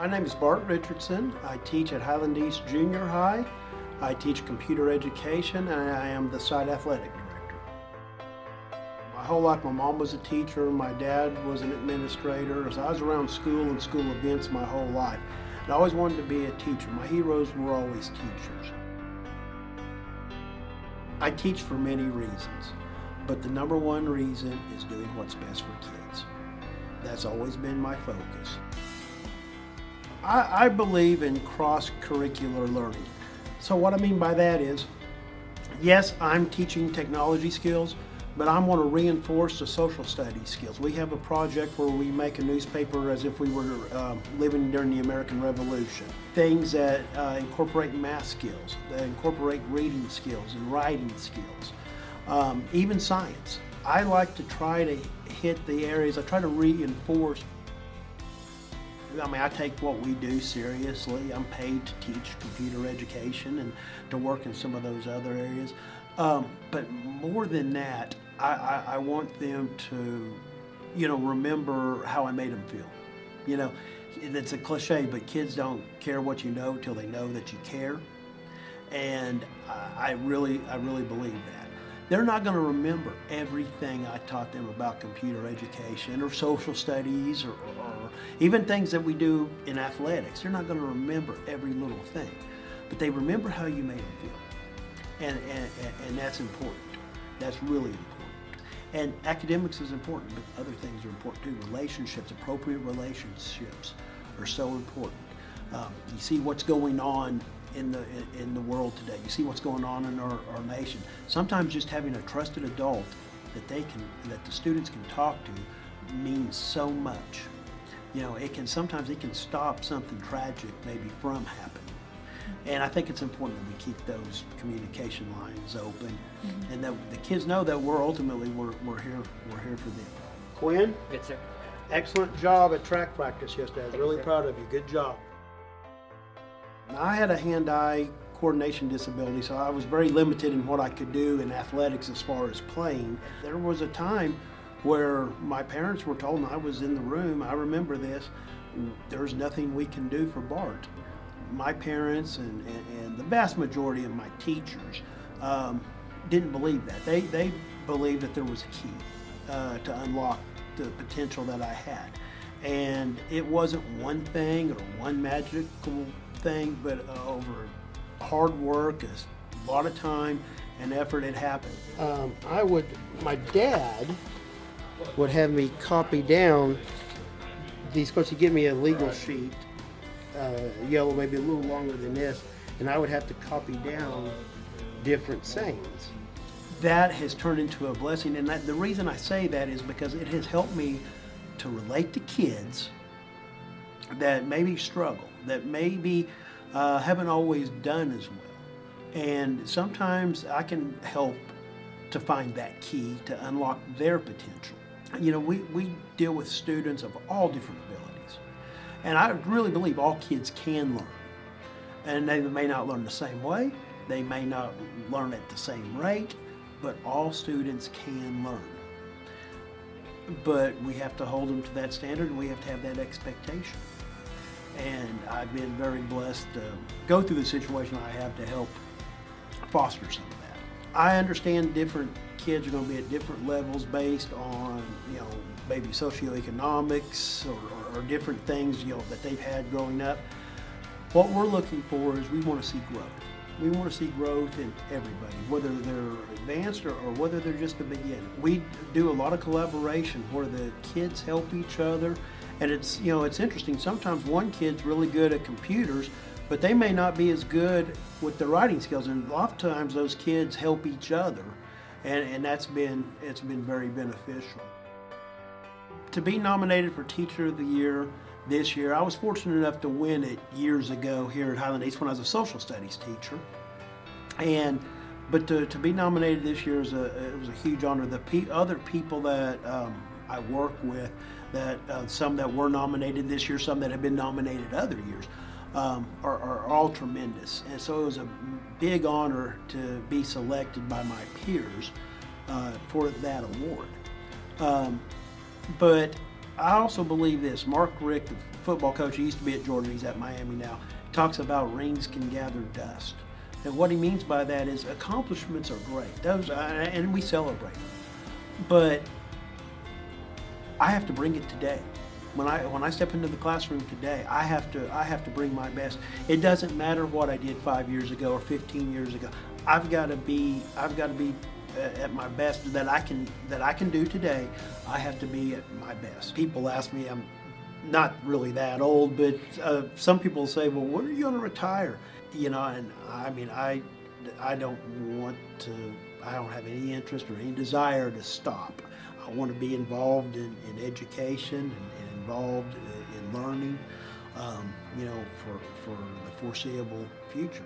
My name is Bart Richardson. I teach at Highland East Junior High. I teach computer education and I am the site athletic director. My whole life my mom was a teacher, my dad was an administrator, so I was around school and school events my whole life. And I always wanted to be a teacher. My heroes were always teachers. I teach for many reasons, but the number one reason is doing what's best for kids. That's always been my focus. I believe in cross-curricular learning. So what I mean by that is, yes, I'm teaching technology skills, but I want to reinforce the social studies skills. We have a project where we make a newspaper as if we were living during the American Revolution. Things that incorporate math skills, that incorporate reading skills and writing skills, even science. I like to try to hit the areas, I try to reinforce. I mean, I take what we do seriously. I'm paid to teach computer education and to work in some of those other areas. But more than that, I want them to, remember how I made them feel. It's a cliche, but kids don't care what you know till they know that you care. And I really believe that. They're not going to remember everything I taught them about computer education or social studies or even things that we do in athletics. They're not going to remember every little thing, but they remember how you made them feel. And that's important. That's really important. And academics is important, but other things are important too. Relationships, appropriate relationships are so important. You see what's going on in the world today. You see what's going on in our nation. Sometimes just having a trusted adult that the students can talk to means so much. Sometimes it can stop something tragic maybe from happening. And I think it's important that we keep those communication lines open, and that the kids know that we're here for them. Quinn? Good, sir. Excellent job at track practice yesterday. I was really proud of you. Good job. I had a hand-eye coordination disability, so I was very limited in what I could do in athletics as far as playing. There was a time where my parents were told, and I was in the room, I remember this, there's nothing we can do for Bart. My parents and the vast majority of my teachers didn't believe that. They believed that there was a key to unlock the potential that I had. And it wasn't one thing or one magical thing, but over hard work, a lot of time and effort, it happened. My dad would have me copy down he's supposed to give me a legal sheet, yellow, maybe a little longer than this, and I would have to copy down different sayings. That has turned into a blessing, and the reason I say that is because it has helped me to relate to kids that maybe struggle, that maybe haven't always done as well. And sometimes I can help to find that key to unlock their potential. We deal with students of all different abilities. And I really believe all kids can learn. And they may not learn the same way, they may not learn at the same rate, but all students can learn. But we have to hold them to that standard, and we have to have that expectation. And I've been very blessed to go through the situation I have to help foster some of that. I understand different kids are going to be at different levels based on, maybe socioeconomics or different things, that they've had growing up. What we're looking for is we want to see growth. We want to see growth in everybody, whether they're advanced or whether they're just the beginning. We do a lot of collaboration where the kids help each other. And it's interesting. Sometimes one kid's really good at computers, but they may not be as good with the writing skills. And a lot of times those kids help each other, and it's been very beneficial. To be nominated for Teacher of the Year this year, I was fortunate enough to win it years ago here at Highland East when I was a social studies teacher. But to be nominated this year it was a huge honor. The other people that I work with, that some that were nominated this year, some that have been nominated other years, are all tremendous. And so it was a big honor to be selected by my peers for that award. But I also believe this, Mark Rick, football coach. He used to be at Jordan. He's at Miami now. Talks about rings can gather dust. And what he means by that is accomplishments are great. Those and we celebrate them. But I have to bring it today. When I step into the classroom today, I have to bring my best. It doesn't matter what I did 5 years ago or 15 years ago. I've got to be at my best that I can do today. I have to be at my best. People ask me, I'm not really that old, but some people say, well, when are you going to retire? You know, and I mean, I don't want to, I don't have any interest or any desire to stop. I want to be involved in education and involved in learning, you know, for the foreseeable future.